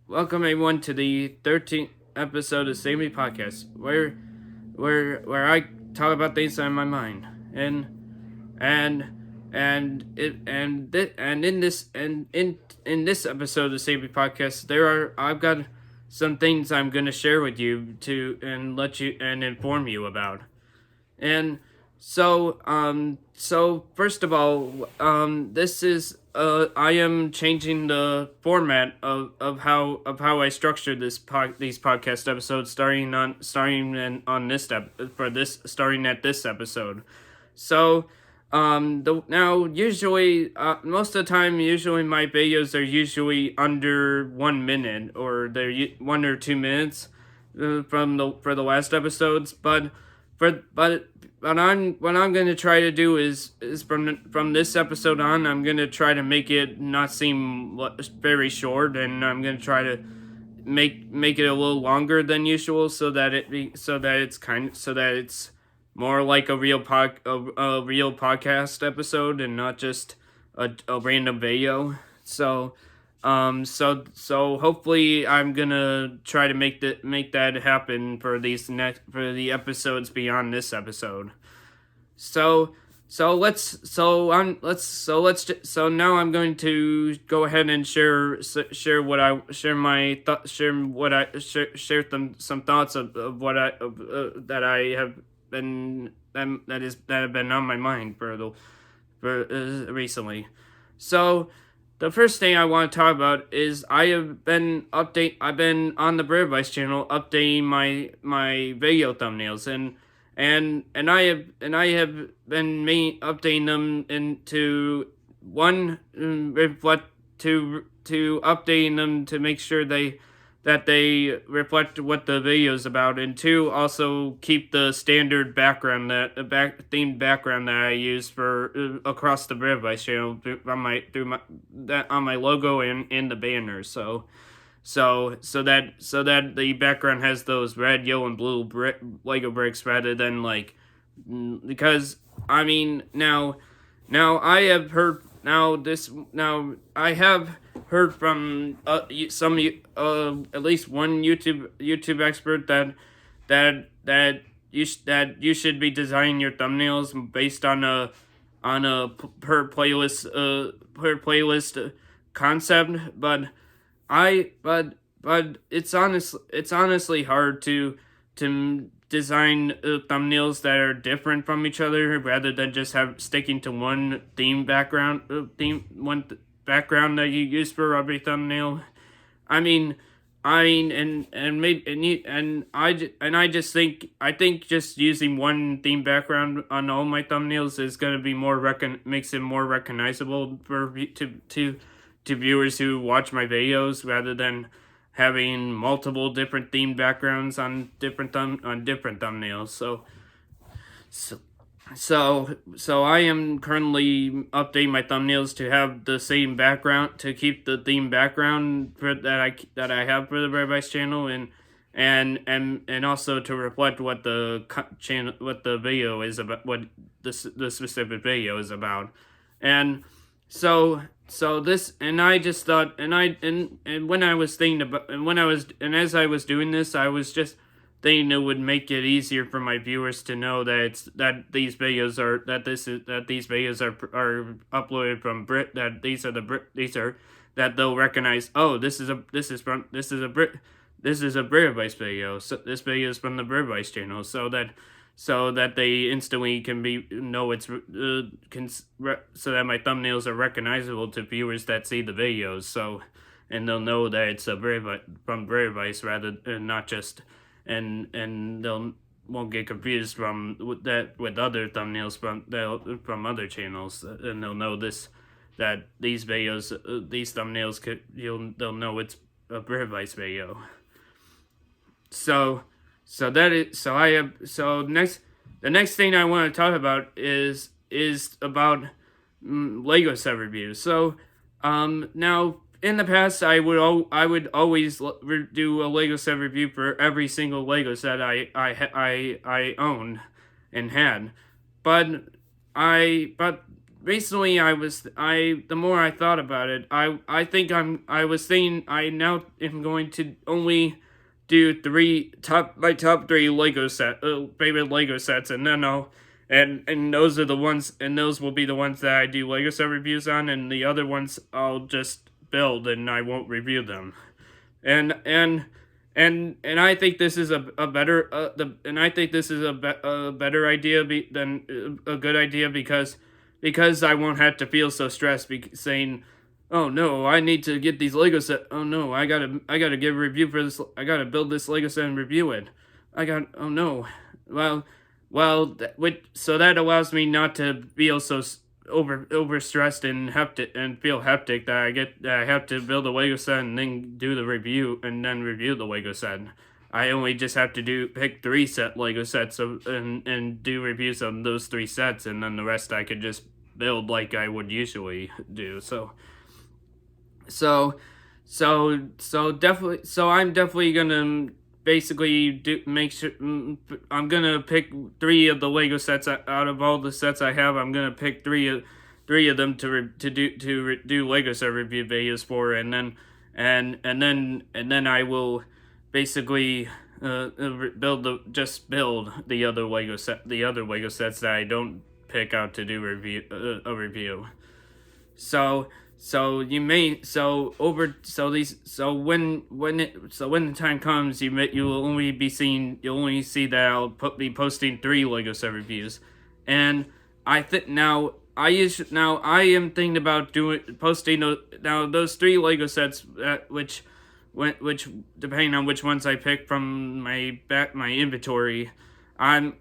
Welcome everyone to the 13th episode of Save Me Podcast, where I talk about things on my mind, and and in this episode of Save Me Podcast, I've got some things I'm gonna share with you to and let you and inform you about. And so first of all, this is I am changing the format of how I structured these podcast episodes, starting at this episode. So the now usually most of the time usually my videos are usually under 1 minute, or they're 1 or 2 minutes from the for the last episodes, but what I'm gonna try to do is from this episode on, I'm gonna try to make it not seem very short, and I'm gonna try to make it a little longer than usual, so that it's more like a real podcast episode and not just a random video. So hopefully I'm gonna try to make that happen for the episodes beyond this episode. So so now I'm going to go ahead and share some thoughts of what I of, that I have been that have been on my mind for recently. So the first thing I want to talk about is I've been on the Brave Vice channel updating my video thumbnails, and I have been updating them into one reflect to updating them to make sure they reflect what the video is about, and two, also keep the standard background themed background that I use for across the Brave Vice channel on my logo and in the banner. So that the background has those red, yellow, and blue Lego bricks rather than because I mean now I have heard now I have heard from some at least one YouTube expert that you should be designing your thumbnails based on a per playlist concept, but it's honestly hard to design thumbnails that are different from each other rather than just have sticking to one background that you use for every thumbnail. I mean, and maybe I think just using one theme background on all my thumbnails is gonna be makes it more recognizable to viewers who watch my videos rather than having multiple different themed backgrounds on different thumbnails. So so I am currently updating my thumbnails to have the same background, to keep the theme background that I have for the Red Vice channel, and also to reflect what what the video is about, what the specific video is about. And so this, and I just thought, and when I was thinking about, and as I was doing this, I was just thinking it would make it easier for my viewers to know that these videos are uploaded from these are that they'll recognize. Oh, this is a Brit Vice video. So this video is from the Brit Vice channel, so that they instantly can be know it's so that my thumbnails are recognizable to viewers that see the videos. And they'll know that it's from Brave Vice rather than not just, and they'll won't get confused with other thumbnails from other channels, and they'll know that these thumbnails they'll know it's a Brave Vice video. So so that is so I have so next the next thing I want to talk about is about Lego set reviews. So now in the past I would always do a Lego set review for every single Lego set I owned and had, but I recently the more I thought about it, I was thinking I now am going to only do my top three favorite Lego sets, and then and those are the ones, and those will be the ones that I do Lego set reviews on, and the other ones I'll just build and I won't review them. And I think this is a better and I think this is a better idea than a good idea, because I won't have to feel so stressed saying, oh no, I need to get these Lego set. Oh no, I gotta give a review for this. I gotta build this Lego set and review it. Oh no. So that allows me not to feel so over stressed and feel hectic that I have to build a Lego set and then do the review and then review the Lego set. I only just have to pick 3 Lego sets and do reviews on those 3 sets, and then the rest I could just build like I would usually do. I'm definitely gonna basically make sure I'm gonna pick 3 of the Lego sets out of all the sets I have. I'm gonna pick three of them to do Lego set review videos for, and then I will basically build the other Lego sets that I don't pick out to do a review. So when the time comes, you'll only see that I'll be posting 3 Lego set reviews, and I am thinking about posting those 3 Lego sets, which depending on which ones I pick from my inventory, I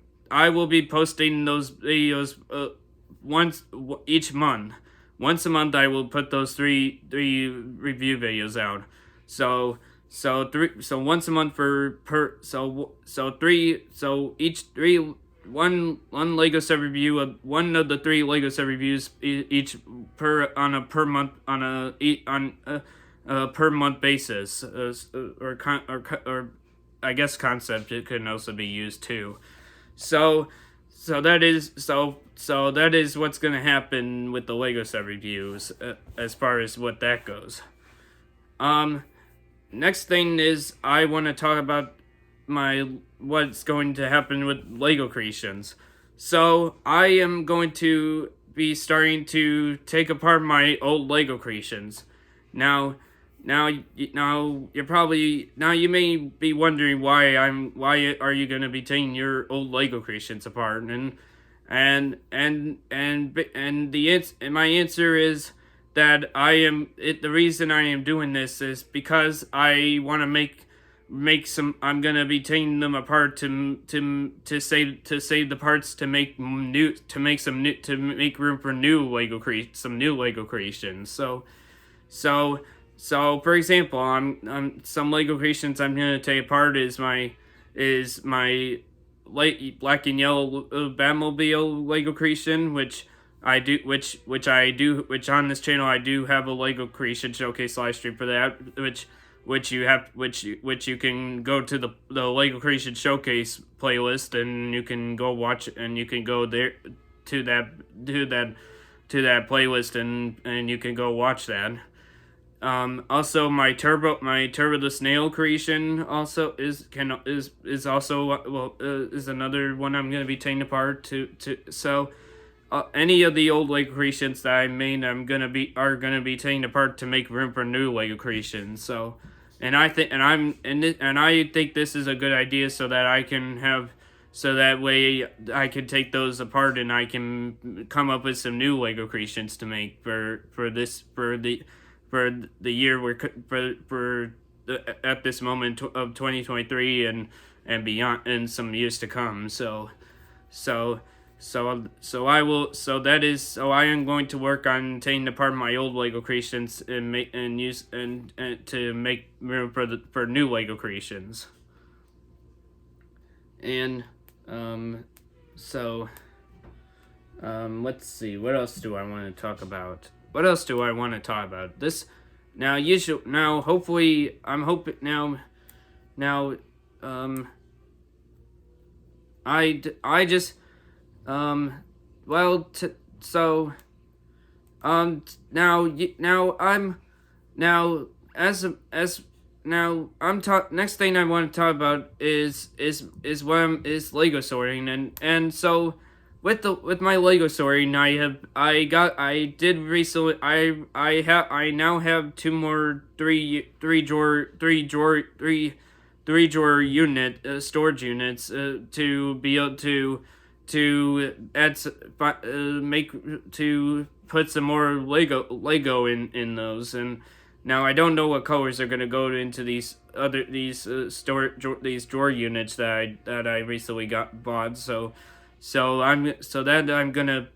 will be posting those videos each month. Once a month, I will put those three review videos out. So once a month one Lego set review of one of the 3 Lego set reviews each per month basis, or I guess concept it could also be used too. So that is what's gonna happen with the Lego set reviews, as far as what that goes. Next thing is I want to talk about what's going to happen with Lego creations. So I am going to be starting to take apart my old Lego creations. Now you may be wondering why are you going to be taking your old Lego creations apart, and my answer is that the reason I am doing this is because I want to I'm gonna be taking them apart to save the parts to make room for some new Lego creations. So for example, some Lego creations I'm gonna take apart is my light black and yellow Batmobile Lego creation, which on this channel I do have a Lego creation showcase live stream for that, which you can go to the Lego creation showcase playlist, and you can go watch, and you can go there to that playlist, and you can go watch that. Also my Turbo the Snail creation also is another one I'm gonna be taking apart any of the old Lego creations that I made are gonna be taken apart to make room for new Lego creations. So, I think this is a good idea, so that way I can take those apart and I can come up with some new Lego creations to make for the year at this moment of 2023 and beyond, and some years to come. I am going to work on taking apart my old Lego creations and to make room for new Lego creations. And let's see, what else do I want to talk about? This hopefully I'm hoping I just now I'm now as now I'm talk next thing I want to talk about is Lego sorting, and so with my Lego sorting, I did recently I now have two more three drawer unit storage units to be able to make to put some more Lego in those. And now I don't know what colors are gonna go into these drawer units that I recently bought. So I'm gonna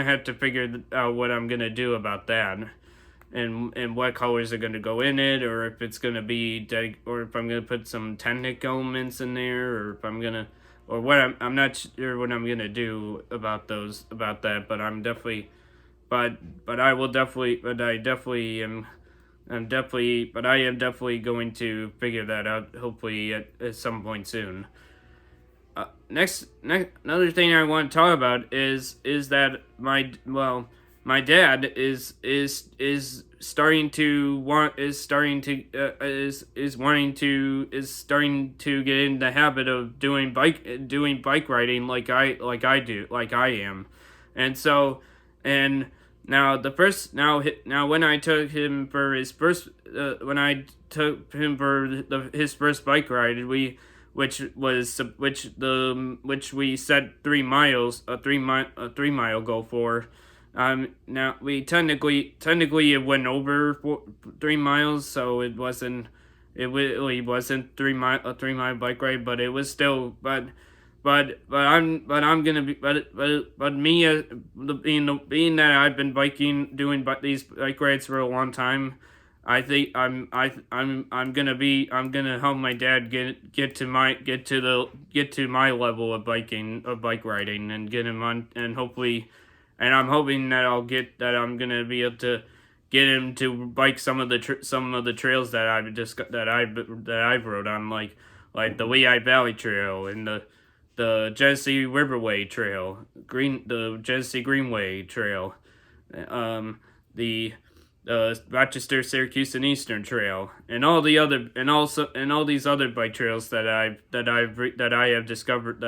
have to figure out what I'm gonna do about that, and what colors are gonna go in it, or if it's gonna be or if I'm gonna put some Technic elements in there, or if I'm gonna or what I'm not sure what I'm gonna do about that. But I'm definitely but I will definitely but I definitely am I'm definitely but I am definitely going to figure that out, hopefully at some point soon. Next, another thing I want to talk about is that my dad is starting to want is starting to is wanting to is starting to get in the habit of doing bike riding like I am. And so and now the first now when I took him for his first when I took him for his first bike ride, which we set 3 miles, a 3 mile goal for. Now we technically it went over 3 miles, so it really wasn't a 3 mile bike ride, but it was still I'm gonna be but me being that I've been doing these bike rides for a long time. I think I'm gonna help my dad get to my level of bike riding, and get him on, and hopefully, and I'm hoping that I'm gonna be able to get him to bike some of the trails that I've rode on, like the Lehigh Valley Trail, and the Genesee Riverway Trail, the Genesee Greenway Trail, the Rochester, Syracuse, and Eastern Trail, and all these other bike trails that I've discovered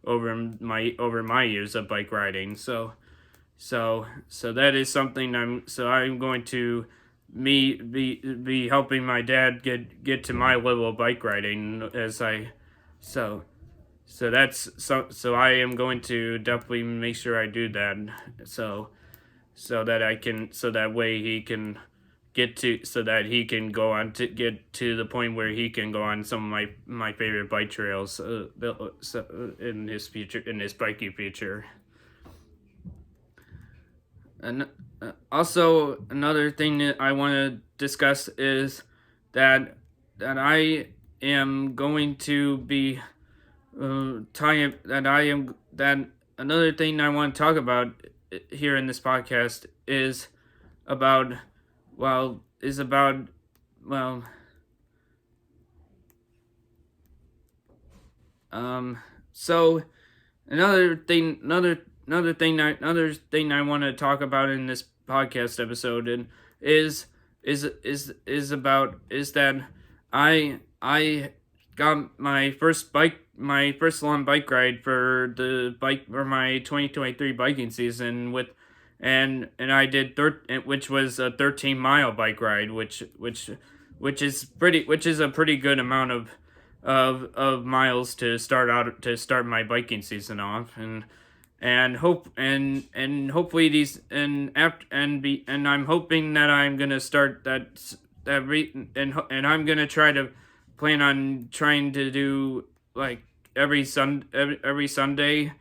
over my years of bike riding. So that is something I'm going to be helping my dad get to my level of bike riding so so I am going to definitely make sure I do that. So that way he can so that he can go on to get to the point where he can go on some of my favorite bike trails in his biking future. And also another thing that I want to discuss is that I am going to be that another thing I want to talk about here in this podcast is about well so another thing I want to talk about in this podcast episode and is that I got my first long bike ride for my 2023 biking season and I did which was a 13-mile bike ride, which is a pretty good amount of miles to start my biking season off. And hopefully I'm hoping that I'm gonna start and I'm gonna try to plan on trying to do like every Sunday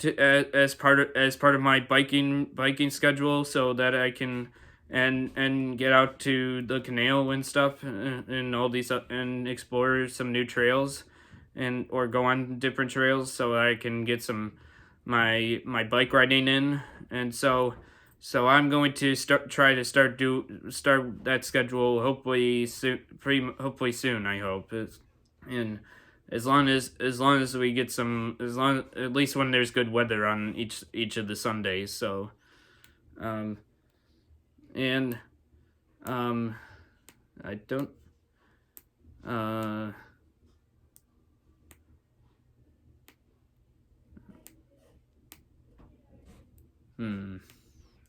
as part of my biking schedule, so that I can and get out to the canal and stuff, and all these and explore some new trails, or go on different trails, so I can get some my bike riding in. And so I'm going to start that schedule hopefully soon, I hope. And as long as we get at least when there's good weather on each of the Sundays. So Um, and I don't. Uh,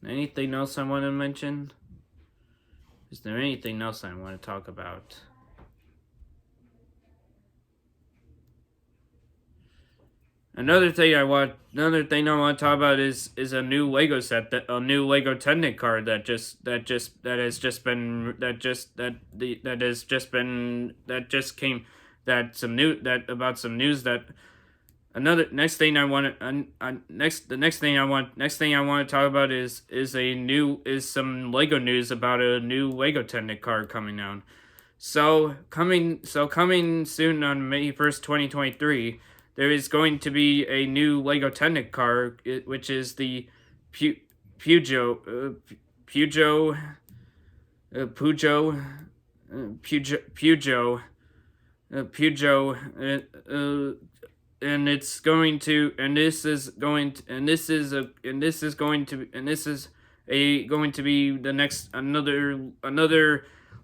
Anything else I want to mention? Is there anything else I want to talk about? Another thing I want to talk about is a new Lego set, that a new Lego Technic card that came, that some new that about some news that another next thing I want to next thing I want to talk about is some Lego news about a new Lego Technic card coming out. So coming soon on May 1st, 2023, there is going to be a new Lego Technic car, which is the Pujo and it's going to and this is going to and this is a and this is going to and this is a going to be the next another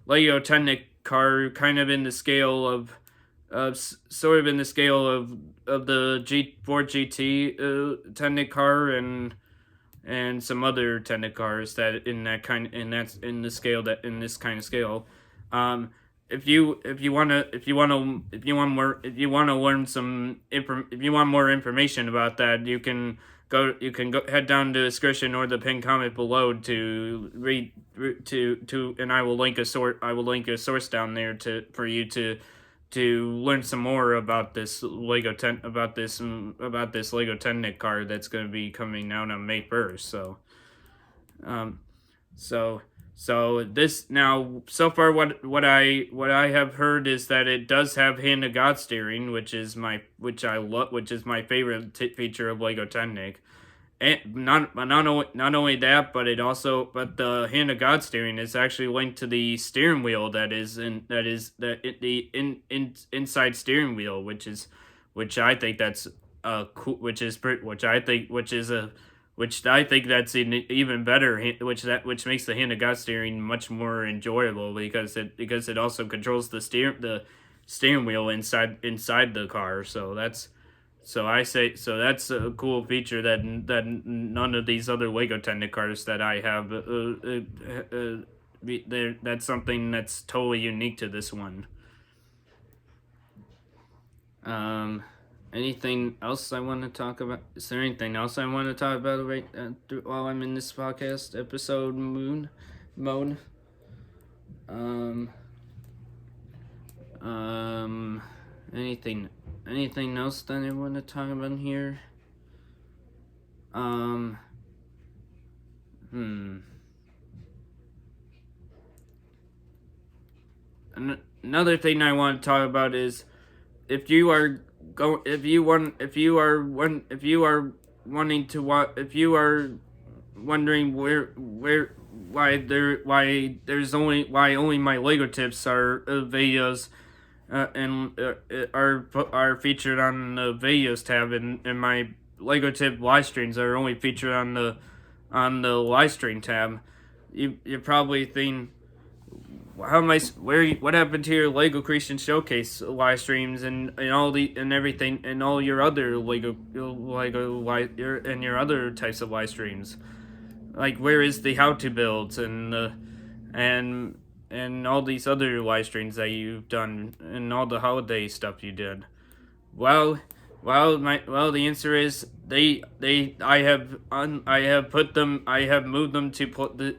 Lego Technic car, kind of in the scale of sort of in the scale of the Ford GT Technic car, and some other Technic cars that in that kind and that's in the scale that in this kind of scale. If you want more information about that, you can go head down to the description or the pinned comment below to read and I will link a source down there for you to learn some more about this Lego Technic card that's going to be coming out on May 1st. So this now so far what I have heard is that it does have Hand of God steering, which is my favorite feature of Lego Technic. And not only that, but the Hand of God steering is actually linked to the steering wheel inside steering wheel, which I think that's cool, which I think that's an even better, which makes the Hand of God steering much more enjoyable, because it also controls the steering wheel inside the car. So that's a cool feature that none of these other Lego Technic cars that I have. That's something that's totally unique to this one. Anything else I want to talk about? Is there anything else I want to talk about while I'm in this podcast episode mode? Anything else that I want to talk about here? Another thing I want to talk about is if you are wondering why only my Lego tips are videos and are featured on the videos tab, and my Lego tip live streams are only featured on the live stream tab, you're probably thinking, what happened to your Lego Creation Showcase live streams and everything and all your other Lego and your other types of live streams? Like, where is the how to builds and all these other live streams that you've done and all the holiday stuff you did? The answer is I have moved them to the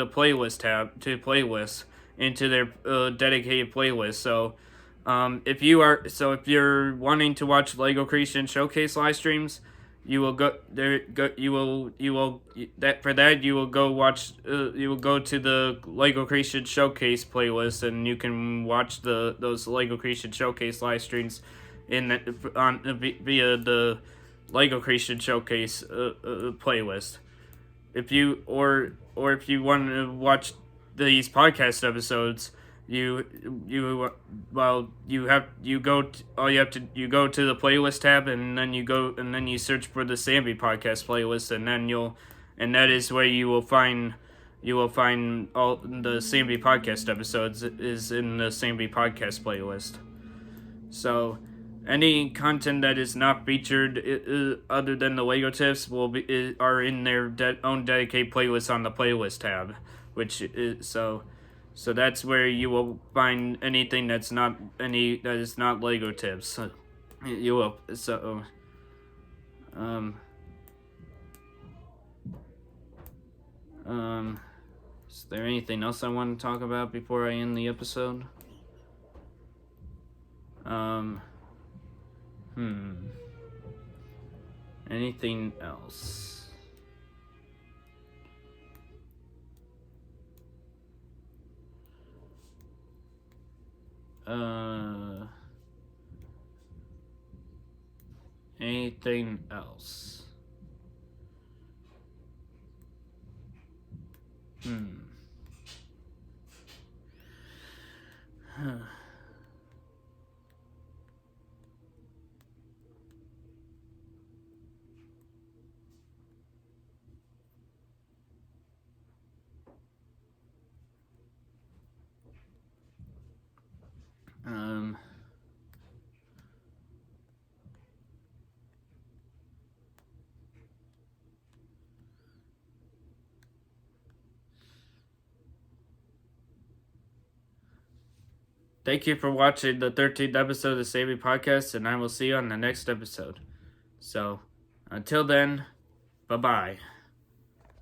playlist tab, to playlists, into their dedicated playlist. So if you're wanting to watch Lego Creation Showcase live streams, you will go there. You will go to the Lego Creation Showcase playlist, and you can watch those Lego Creation Showcase live streams via the Lego Creation Showcase playlist. If you want to watch these podcast episodes, you go to the playlist tab, and then you search for the Sambi podcast playlist, and then you'll and that is where you will find all the Samby podcast episodes is in the Samby podcast playlist. So, any content that is not featured other than the Lego tips are in their own dedicated playlist on the playlist tab, which is so that's where you will find anything that is not Lego tips. You will is there anything else I want to talk about before I end the episode? Anything else? Anything else? Thank you for watching the 13th episode of the Sammy Podcast, and I will see you on the next episode. So, until then, bye-bye.